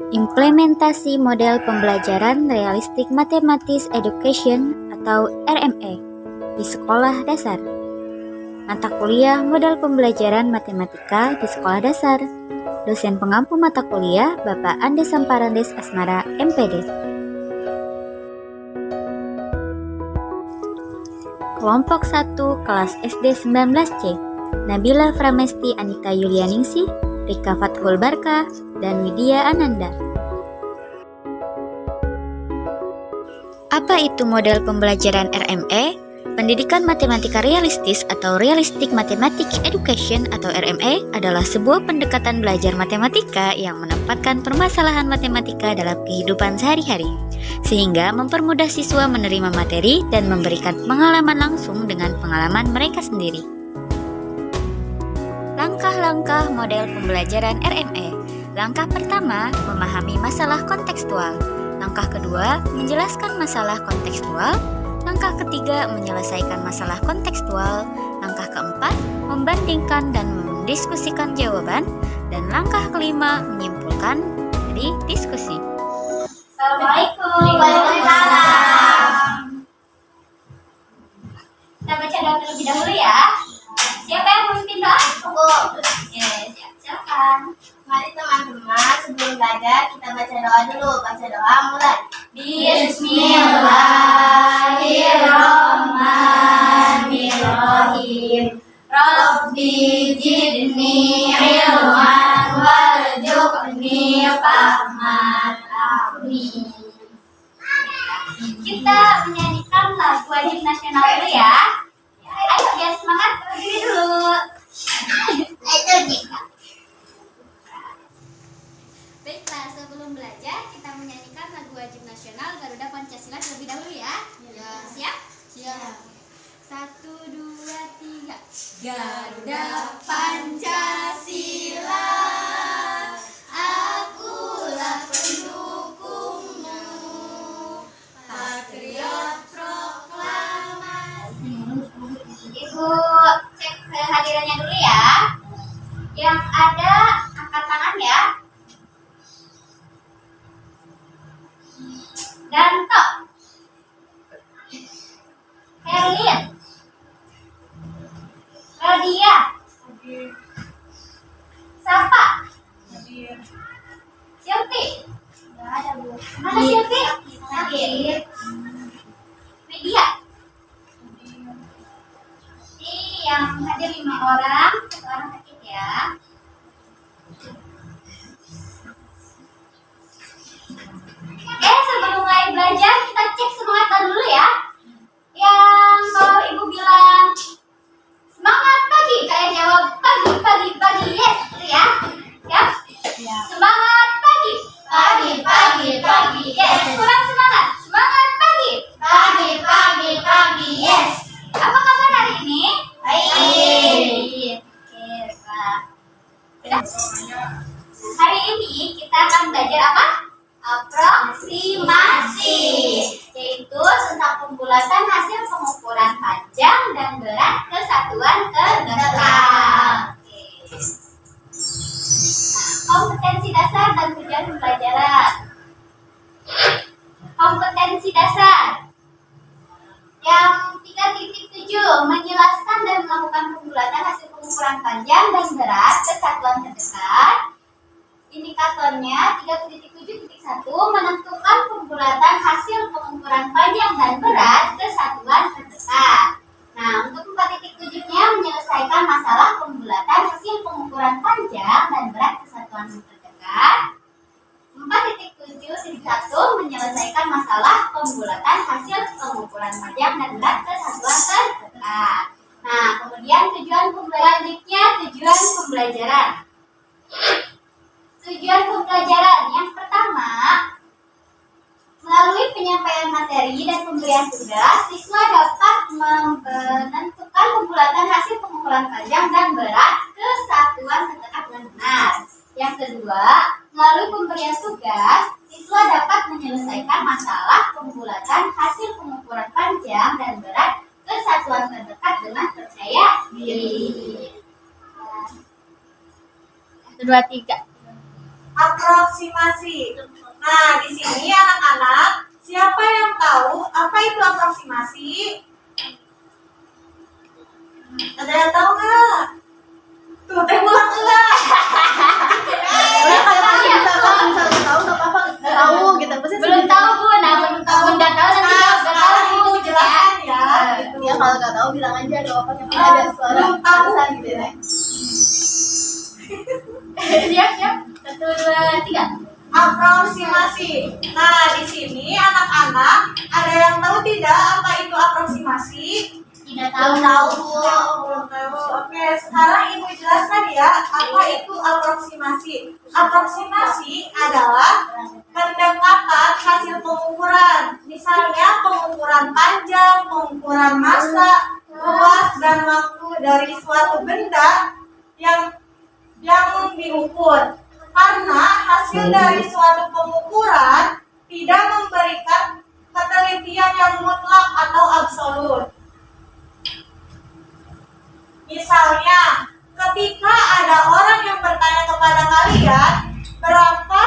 Implementasi model pembelajaran realistik Mathematics Education atau RME di sekolah dasar. Mata kuliah model pembelajaran matematika di sekolah dasar. Dosen pengampu mata kuliah Bapak Andes Samparandes Asmara, MPD. Kelompok 1 kelas SD 19C. Nabila Framesti Anita Yulianingsih, Rika Fathul Barka, dan Widya Ananda. Apa itu model pembelajaran RME? Pendidikan Matematika Realistis atau Realistic Mathematics Education atau RME adalah sebuah pendekatan belajar matematika yang menempatkan permasalahan matematika dalam kehidupan sehari-hari, sehingga mempermudah siswa menerima materi dan memberikan pengalaman langsung dengan pengalaman mereka sendiri. Langkah-langkah model pembelajaran RME. Langkah pertama, memahami masalah kontekstual. Langkah kedua, menjelaskan masalah kontekstual. Langkah ketiga, menyelesaikan masalah kontekstual. Langkah keempat, membandingkan dan mendiskusikan jawaban. Dan langkah kelima, menyimpulkan dari diskusi. Assalamualaikum. Waalaikumsalam. Kita baca doa terlebih dahulu ya. Siapa yang memimpin doa? Aku. Silakan. Mari teman-teman, sebelum belajar kita baca doa dulu. Baca doa mulai. Bismillahirrahmanirrahim. Rabbi zidni ilman warzuqni fahman. Amin. Kita menyanyikan lagu wajib nasional dulu ya. Ayo biar semangat, berdiri dulu. Itu Jika. Baiklah, sebelum belajar kita menyanyikan lagu wajib nasional Garuda Pancasila terlebih dahulu ya. Ya. Siap? Siap. 1, 2, 3. Garuda Pancasila, akulah pendukungmu, patriot proklamasi. Ibu cek kehadirannya dulu ya. Yang ada angkat tangan ya. Danto, Herlin, Radia, Sapa, Silvi. Mana Silvi? Sakit. Media. Yang hadir 5 orang, 1 orang sakit ya. Oke, sebelum mulai belajar kita cek semangat dulu ya. Yang kalau ibu bilang semangat pagi, kalian jawab pagi, pagi, pagi, yes, gitu ya. Ya? Semangat pagi, Pagi, pagi, pagi, yes. kurang semangat, semangat pagi. Pagi, pagi, pagi, yes. Apa kabar hari ini? Baik. Oke, Pak. Sudah? Hari ini kita akan belajar apa? Aproksimasi, yaitu tentang pembulatan hasil pengukuran panjang dan berat kesatuan terdekat. Oke. Nah, kompetensi dasar dan tujuan pembelajaran. Kompetensi dasar. Yang 3.7, menjelaskan dan melakukan pembulatan hasil pengukuran panjang dan berat kesatuan terdekat. Indikatornya 3.7.1, menentukan pembulatan hasil pengukuran panjang dan berat kesatuan terdekat. Nah, untuk 4.7-nya menyelesaikan masalah pembulatan hasil pengukuran panjang dan berat kesatuan terdekat. 4.7.1, menyelesaikan masalah pembulatan hasil pengukuran panjang dan berat kesatuan terdekat. Nah, kemudian tujuan selanjutnya, tujuan pembelajaran. Tujuan pembelajaran yang pertama, melalui penyampaian materi dan pemberian tugas, siswa dapat menentukan pembulatan hasil pengukuran panjang dan berat kesatuan terdekat dengan benar. Yang kedua, melalui pemberian tugas, siswa dapat menyelesaikan masalah pembulatan hasil pengukuran panjang dan berat kesatuan terdekat dengan percaya diri. 1, 2, 3. aproksimasi. Nah, di sini anak-anak, siapa yang tahu apa itu aproksimasi? Ada yang tahu nggak? Tuh, teh pulang enggak? Tahu gitu pasti Belum tahu Bu, nah belum tahu nggak tahu nanti Nah, nggak sekarang tahu ibu jelaskan ya. Gitu. ya kalau nggak tahu bilang aja ada apa yang ada suara Belum tahu. bahasa gitu ya. Siap siap. 1, 2, 3. Aproksimasi. Nah, di sini anak-anak ada yang tahu tidak apa itu aproksimasi? Tidak Tahu tahu. Belum tahu. Oke, sekarang ibu jelaskan ya apa itu aproksimasi. Aproksimasi adalah pendekatan hasil pengukuran. Misalnya pengukuran panjang, pengukuran massa, luas dan waktu dari suatu benda yang diukur. Karena hasil dari suatu pengukuran tidak memberikan ketelitian yang mutlak atau absolut. Misalnya, ketika ada orang yang bertanya kepada kalian, berapa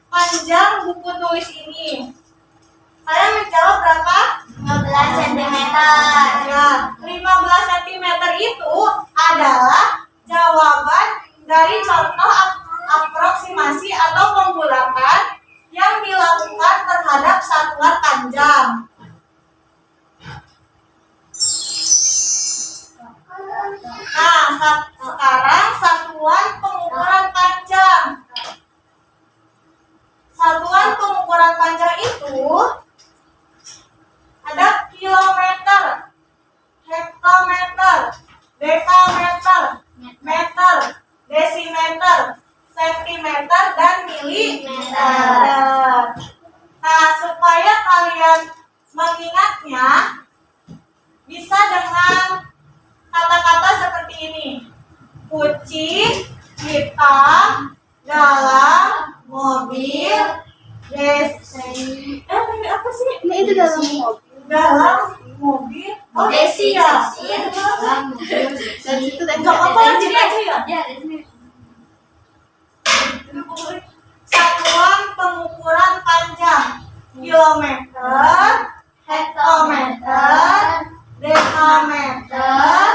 panjang buku tulis ini? Kalian menjawab berapa? 15 cm. Ya, 15 cm itu adalah jawaban dari contoh aproksimasi atau pembulatan yang dilakukan terhadap satuan panjang. Nah, sekarang satuan pengukuran panjang. Satuan pengukuran panjang itu ada kilometer, hektometer, dekameter, meter, desimeter, sentimeter, dan milimeter. Nah, supaya kalian mengingatnya, bisa dengan kata-kata seperti ini. Kucing, hitam, dalam, mobil, apa sih? Ini itu dalam mobil. Dalam mobil. Oh, Desi, ya. Desi. Dan itu tadi Nggak apa-apa, sini aja ya. Ya, di sini. Satuan pengukuran panjang. Kilometer, hektometer, dekameter,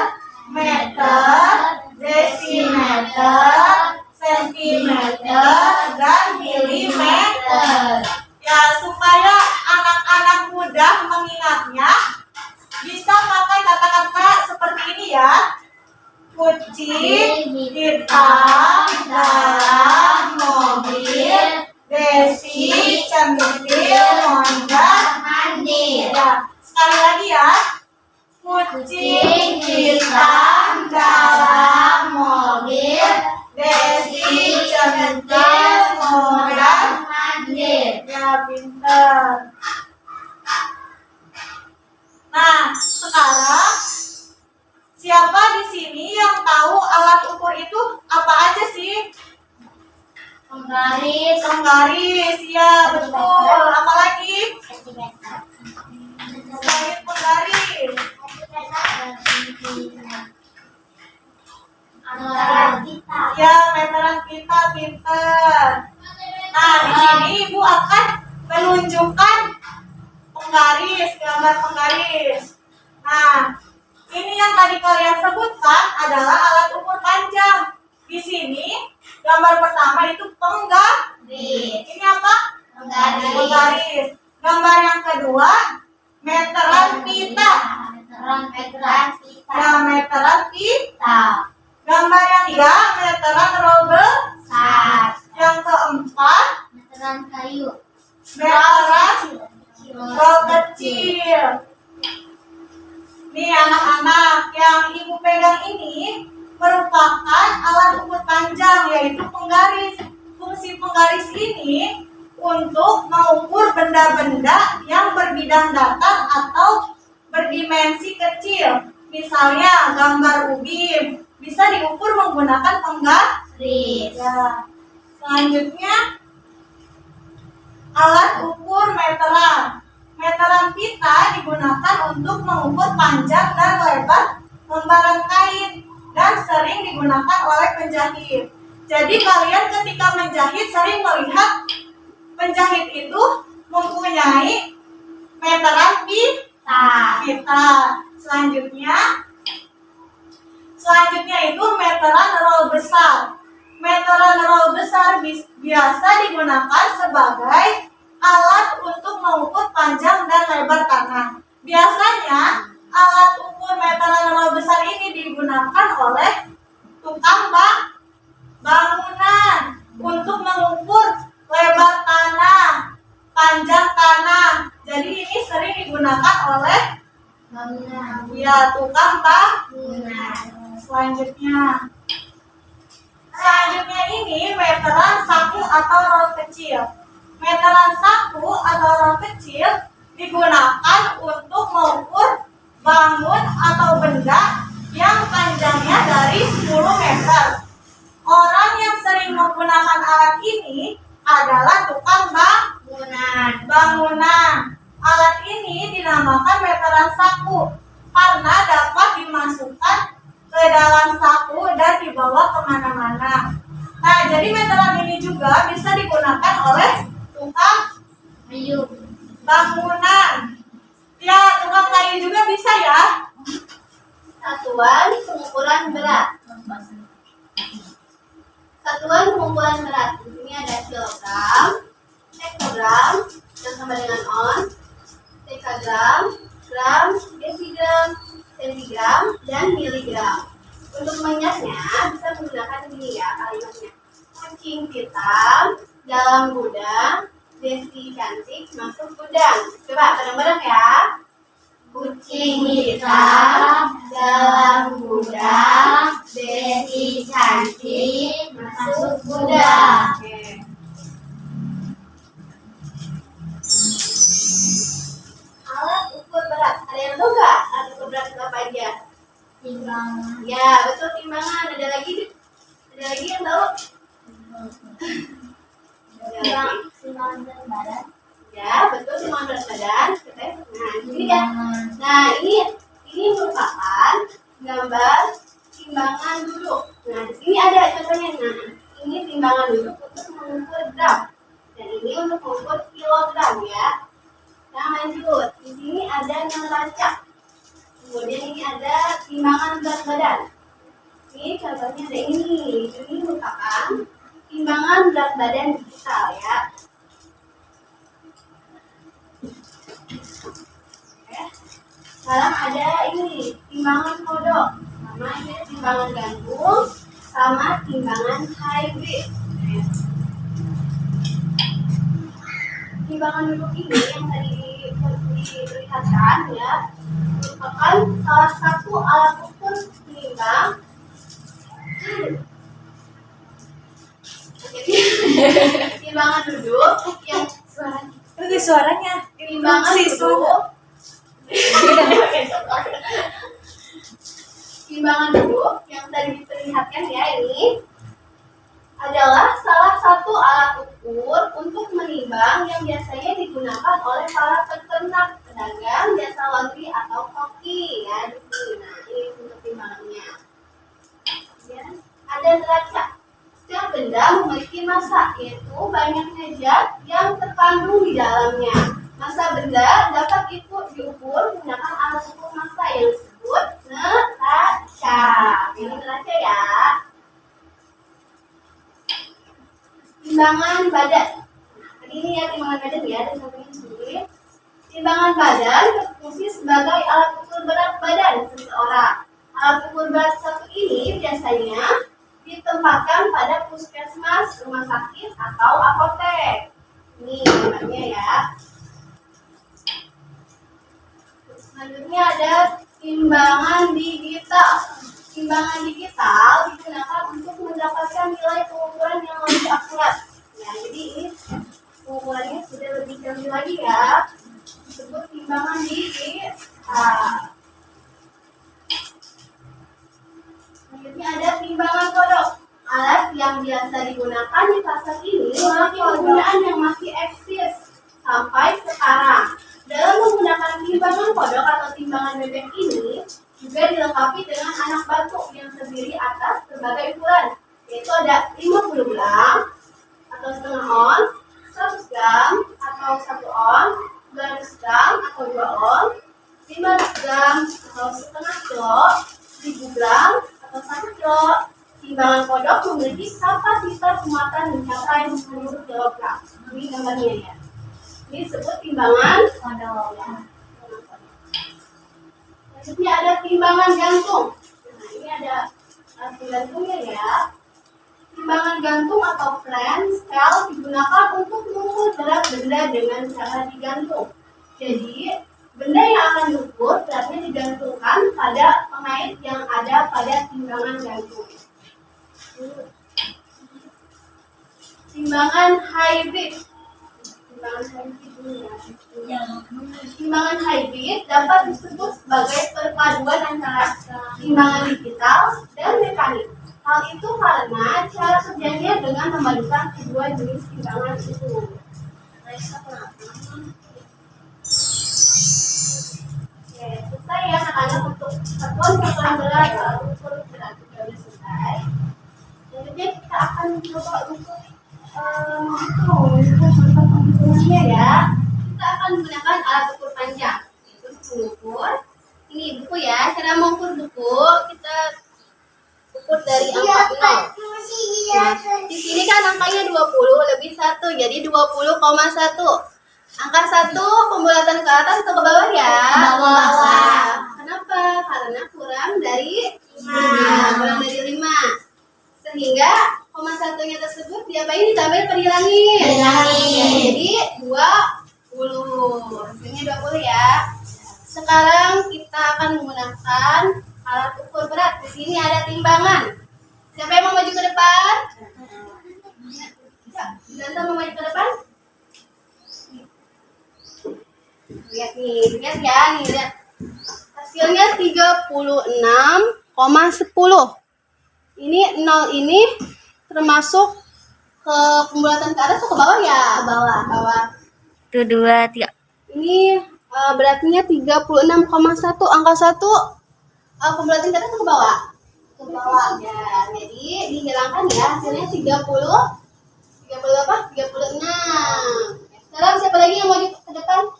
meter, desimeter, sentimeter, dan milimeter. Ya, supaya anak-anak mudah mengingatnya, bisa pakai kata-kata seperti ini ya. Kucing, hitam, dalam, mobil, desi, centil, mondar, mandir. Ya, sekali lagi ya. Kucing, hitam, dalam, mobil, desi, centil, mondar, mandir. Ya, pinter. Nah, sekarang siapa di sini yang tahu alat ukur itu apa aja sih? Penggaris. Penggaris, ya betul. Apalagi? Selain penggaris. Ya, meteran kita pinter. Nah, di sini Ibu akan menunjukkan penggaris, gambar penggaris. Nah, ini yang tadi kalian sebutkan adalah alat ukur panjang. Di sini gambar pertama itu penggaris. Ini apa? Penggaris. Gambar yang kedua meteran pita. Meteran pita. Ya, meteran pita. Ta. Gambar yang ketiga meteran roll besar. Sat. Yang keempat Meteran kayu. meteran roll kecil. Nih anak-anak, yang Ibu pegang ini merupakan alat ukur panjang, yaitu penggaris. Fungsi penggaris ini untuk mengukur benda-benda yang berbidang datar atau berdimensi kecil. Misalnya gambar ubin bisa diukur menggunakan penggaris. Ya. Selanjutnya alat ukur meteran. Meteran pita digunakan untuk mengukur panjang dan lebar lembaran kain dan sering digunakan oleh penjahit. Jadi kalian ketika menjahit sering melihat penjahit itu mempunyai meteran pita. Selanjutnya itu meteran roll besar. Meteran roll besar biasa digunakan sebagai alat untuk mengukur panjang dan lebar tanah. Biasanya alat ukur meteran roll besar ini digunakan oleh tukang bangunan untuk mengukur lebar tanah, panjang tanah. Jadi ini sering digunakan oleh tukang bangunan. Selanjutnya ini meteran saku atau roll kecil. Meteran saku atau roll kecil digunakan untuk mengukur bangun atau benda yang panjangnya dari 10 meter. Orang yang sering menggunakan alat ini adalah tukang bangunan. Alat ini dinamakan meteran saku karena dapat dimasukkan ke dalam saku dan dibawa kemana-mana. Nah, jadi meteran ini juga bisa digunakan oleh tukang bangunan. Ya, tukang kayu juga bisa ya. Satuan pengukuran berat. Satuan pengukuran berat. Di sini ada kilogram, hektogram yang sama dengan ons, dekagram, gram, desigram, sentigram, dan miligram. Untuk mengingatnya bisa menggunakan ini ya kalimatnya. Kucing hitam dalam gudang, Desi cantik masuk gudang. Coba bareng-bareng ya. Kucing hitam dalam gudang, Desi cantik masuk gudang. Oke. Alat ukur berat. Ada yang tahu nggak alat ukur berat itu apa aja? Timbangan. Ya, betul timbangan. Ada lagi yang tahu? Timbangan berat badan. Ya, betul timbangan berat badan. Nah, ini merupakan gambar timbangan duduk. Nah, di sini ada contohnya. Nah, ini timbangan duduk untuk mengukur gram. Dan ini untuk mengukur kilogram ya. Nah, lanjut. Di sini ada neraca. Kemudian ini ada timbangan berat badan. Ini contohnya ada ini. Ini merupakan timbangan berat badan digital ya. Sekarang ada ini timbangan kodok, sama ini timbangan gantung, sama timbangan hybrid. Timbangan duduk ini yang tadi diperlihatkan ya, merupakan salah satu alat ukur penimbang. Jadi timbangan duduk yang Suaranya. timbangan duduk. Timbangan duduk yang tadi diperlihatkan ya ini adalah salah satu alat ukur untuk menimbang yang biasanya digunakan oleh para peternak, pedagang, jasa laundry atau koki ya di sini. Nah, ini untuk timbangannya. Ya, ada neraca. Setiap benda memiliki massa, yaitu banyaknya zat yang terkandung di dalamnya. Massa benda dapat diukur menggunakan alat ukur massa yang disebut neraca. Ini neraca ya. Timbangan badan. Nah, ini ya timbangan badan ya, dan contohnya sendiri. Timbangan badan berfungsi sebagai alat ukur berat badan seseorang. Alat ukur berat satu ini biasanya ditempatkan pada puskesmas, rumah sakit, atau apotek. Ini gambarnya ya. Selanjutnya ada timbangan digital. Timbangan digital digunakan untuk mendapatkan nilai pengukuran yang lebih akurat. Ya, jadi ini pengukurannya sudah lebih canggih lagi ya. Disebut timbangan digital. Selanjutnya ada timbangan kodok. Alat yang biasa digunakan di pasar ini memiliki penggunaan yang masih eksis sampai sekarang. Dalam menggunakan timbangan kodok atau timbangan bebek ini juga dilengkapi dengan anak batu yang terdiri atas berbagai ukuran, yaitu ada 50 gaon, 5 gram atau setengah kilo, 1000 gram atau 1 kilo. Timbangan kodok memiliki kapasitas muatan mencapai 10 kg. Ini gambarnya ya. Ini disebut timbangan kodok. Selanjutnya ada timbangan gantung. Nah, ini ada gantungnya ya. Timbangan gantung atau plan scale digunakan untuk mengukur berat benda dengan cara digantung. Jadi, benda yang akan diukur beratnya digantungkan pada pengait yang ada pada timbangan gantung. Timbangan hybrid. Timbangan hybrid dapat disebut sebagai perpaduan antara timbangan digital dan mekanik. Hal itu karena cara kerjanya dengan memadukan kedua jenis timbangan itu. Oke, selesai ya anak-anak untuk satuan berat ukur berat sudah selesai. Selanjutnya kita akan coba untuk penghitungannya ya. Kita akan menggunakan alat ukur panjang. Itu mengukur. Ini buku ya. Cara mengukur buku kita ukur dari angka 0. Nah, di sini kan angkanya 20 lebih 1, jadi 20,1. Angka 1 pembulatan ke atas atau ke bawah ya? Ke bawah. Kenapa? Karena kurang dari 5. Kurang dari 5. Sehingga koma satunya tersebut diapain? Ditambahin atau dihilangin? Jadi 20. Hasilnya 20 ya. Sekarang kita akan menggunakan alat ukur berat. Di sini ada timbangan. Siapa yang mau maju ke depan? Ganta mau maju ke depan? Lihat nih, lihat ya, nih lihat. Hasilnya 36,10. Ini 0 ini termasuk ke pembulatan ke atas atau ke bawah ya? Ke bawah. Bawah. 1, 2, 3. Ini beratnya 36,1. Angka 1 pembulatan ke atas atau ke bawah? Ke bawah. Ya, jadi dihilangkan ya. Hasilnya 30 apa? 36. Sekarang siapa lagi yang mau ke depan?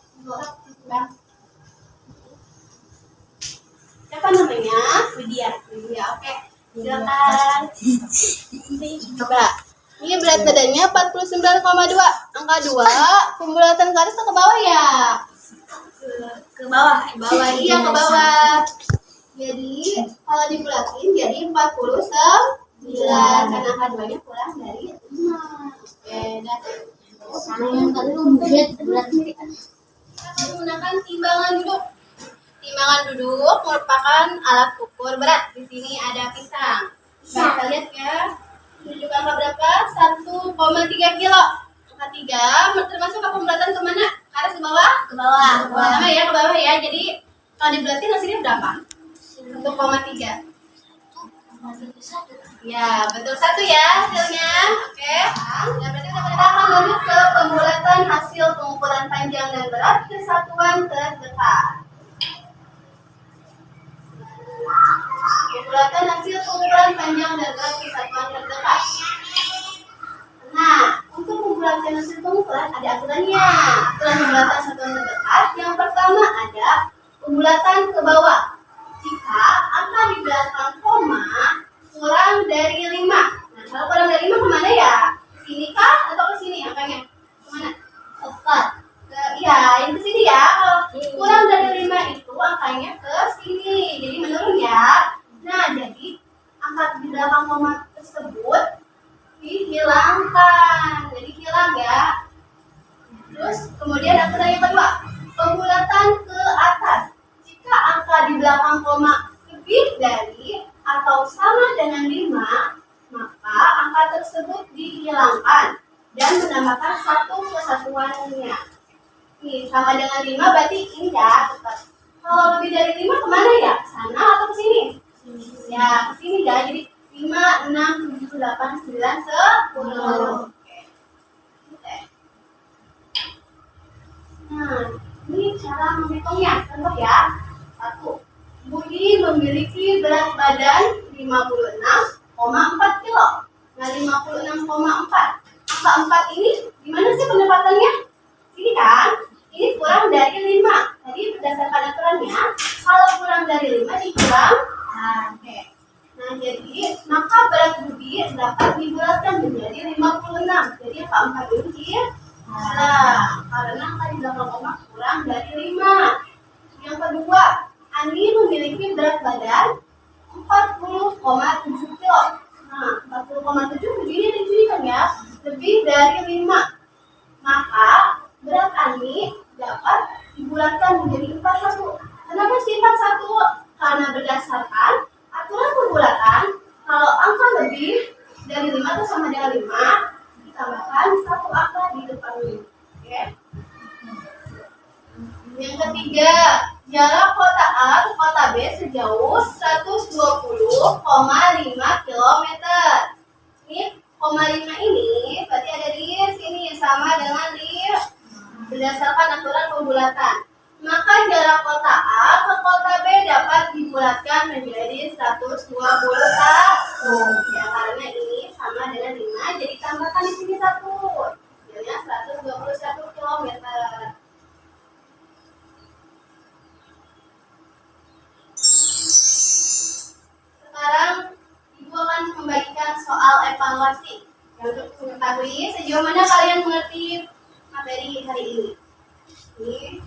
Siapa namanya? Widya. Widya, oke. Silakan. Coba. Ini berat badannya 49,2. Angka 2, pembulatan ke atas atau ke bawah ya? Ke bawah. Ke bawah, iya ke bawah. Jadi, kalau dibulatin jadi 49. Karena angka 2-nya kurang dari 5. Oke, dah. Sama yang tadi berat Kita menggunakan timbangan duduk. Timbangan duduk merupakan alat ukur berat. Di sini ada pisang. Kita lihat ya. Menunjuk angka berapa? 1,3 kilo. Angka 3 termasuk pembulatan kemana? Ke atas ke bawah? Ke bawah. Ke bawah ya, ke bawah ya. Jadi kalau dibulatin hasilnya berapa? 1,3. Ya, betul 1 ya hasilnya. Oke. Nah, berarti kita akan lanjut ke pembulatan hasil pengukuran panjang dan berat ke satuan terdekat. Pembulatan hasil pengukuran panjang dan berat ke satuan terdekat. Nah, untuk pembulatan hasil pengukuran ada aturannya. Aturan pembulatan satuan terdekat yang pertama ada pembulatan ke bawah. Jika angka di belakang koma kurang dari 5. Nah, kalau kurang dari 5 kemana ya? Ke sini kah atau ke sini angkanya? Kemana? Iya, yang ke sini ya. Kalau kurang dari 5 itu angkanya ke sini. Jadi menurun ya. Nah, jadi angka di belakang koma tersebut dihilangkan. Jadi hilang ya. Terus kemudian aturan yang kedua, pembulatan ke atas. Jika angka di belakang koma lebih dari atau sama dengan 5, maka angka tersebut dihilangkan dan menambahkan satu kesatuannya. Nih, sama dengan 5 berarti ini ya tetap. Kalau lebih dari 5 kemana ya? Ke sana atau ke sini? Ya, ke sini ya. Jadi 5, 6, 7, 8, 9, 10. Oke. Nah, ini cara menghitungnya. Contoh ya. 1. Budi memiliki berat badan 56,4 kilo. Nah, 56,4. Angka 4 ini gimana sih penempatannya? Ini kan, ini kurang dari 5. Tadi berdasarkan aturannya, kalau kurang dari 5 dikurang. Oke. Nah, jadi maka berat Budi dapat dibulatkan menjadi 56. Jadi apa angka dulu Cil? Nah, karena angka di belakang koma kurang dari 5. Yang kedua, Andi memiliki berat badan 40,7 kilo. Nah, 40,7 begini di sini kan ya, lebih dari 5. Maka berat Andi dapat dibulatkan menjadi 41. Kenapa sih 41? Karena berdasarkan aturan pembulatan, kalau angka lebih dari 5 atau sama dengan 5, ditambahkan satu angka di depannya. Oke. Yang ketiga, jarak kota A ke kota B sejauh 120,5 km. Ini, 0,5 ini berarti ada di sini sama dengan di berdasarkan aturan pembulatan. Maka jarak kota A ke kota B dapat dibulatkan menjadi 121. Ya, karena ini sama dengan 5, jadi tambahkan di sini 1. Hasilnya 121 km. Sekarang Ibu akan membagikan soal evaluasi. Untuk mengetahui sejauh mana kalian mengerti materi hari ini. Ini.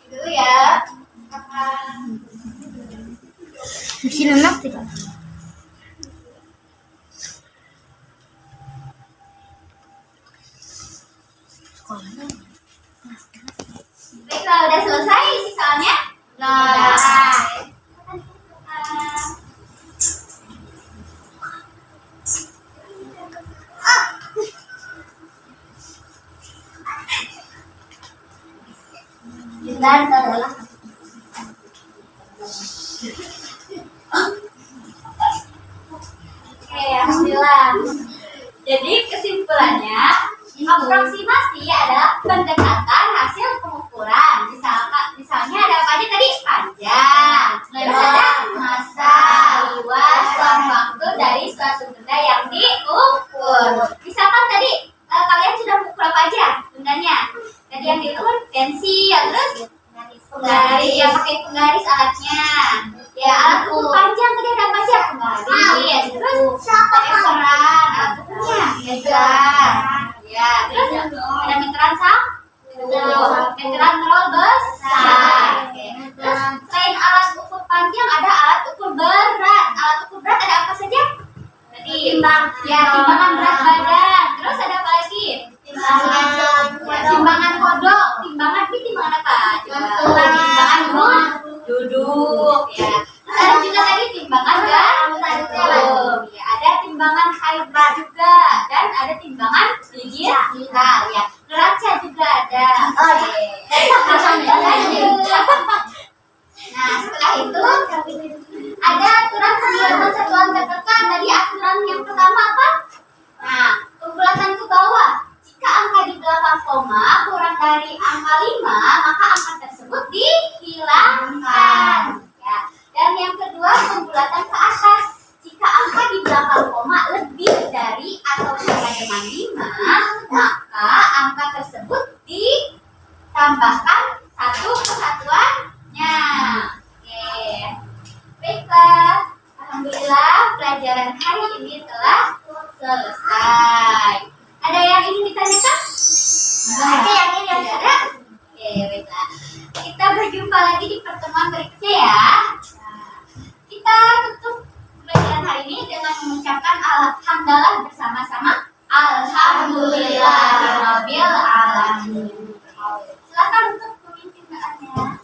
Dulu ya. Isi lemak tidak? Baiklah, udah selesai isi soalnya? Nah. Bentar, adalah Oke, alhamdulillah. Jadi kesimpulannya, aproksimasi adalah pendekatan hasil pengukuran. Misalnya ada apa aja tadi? Panjang, terus ada masa, luas, ruang waktu dari suatu benda yang diukur. Misalkan tadi kalian sudah mengukur apa aja bendanya? Tadi yang diukur pensil, terus penggaris, yang pakai penggaris alatnya. Ya, alat ukur panjang tadi ada apa aja? Penggaris, terus meteran, alat ukurnya, meter. Ya, terus ada meteran meteran roll besar. Oke. Terus selain alat ukur panjang ada alat ukur berat. Alat ukur berat ada apa saja? Tadi timbangan berat badan. Terus ada apa lagi? Timbangan kodok. Timbangan apa? Timbangan duduk. Ya. Terus ada juga tadi timbangan gantung. Ya, ada timbangan hybrid juga dan ada timbangan digital. Ya, neraca juga ada. Nah, setelah itu ada aturan pembulatan satuan tertekan. Tadi aturan yang pertama apa? Nah, pembulatan ke bawah. Jika angka di belakang koma kurang dari angka 5, maka angka tersebut dihilangkan. Ya. Dan yang kedua, pembulatan ke atas. Jika angka di belakang koma lebih dari atau sama dengan 5, maka angka tersebut ditambahkan satu kesatuannya. Oke. Baiklah. Alhamdulillah pelajaran hari ini telah selesai. Ada yang ingin ditanyakan? Ada yang ingin ada? Oke, baiklah. Kita berjumpa lagi di pertemuan berikutnya ya. Kita tutup pelajaran hari ini dengan mengucapkan alhamdulillah bersama-sama. Alhamdulillahirabbil alamin. Silakan untuk memimpin doanya.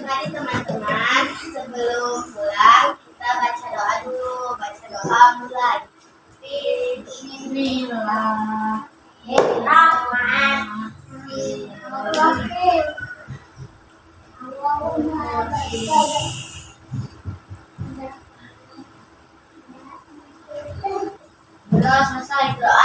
Mari teman-teman, sebelum pulang kita baca doa dulu. Baca doa mulai. Bismillahirrahmanirrahim. Sudah selesai doa.